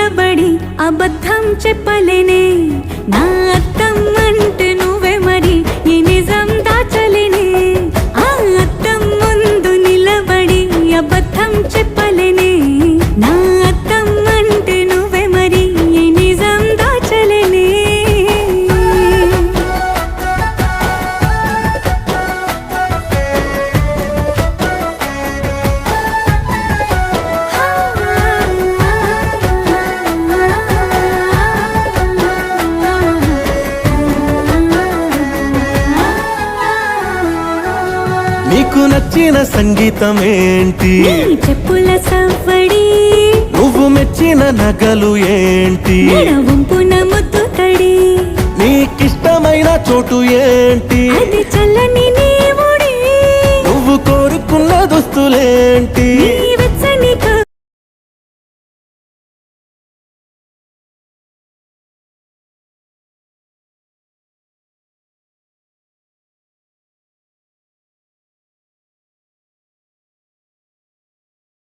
నిలబడి అబద్ధం చెప్పలేనే నా అద్దం అంటే నువ్వే మరి ఈ నిజం దాచలేనే ఆ అద్దం ముందు నిలబడి అబద్ధం చెప్పలేనే నా అద్దం అంటే నువ్వే మరి ఈ నిజం దాచలేనే నీకు నచ్చిన సంగీతం ఏంటి నీ చెప్పుల సవ్వడి నువ్వు మెచ్చిన నగలు ఏంటి వంపున ముద్దు తడి నీకిష్టమైన చోటు ఏంటి అది చల్లని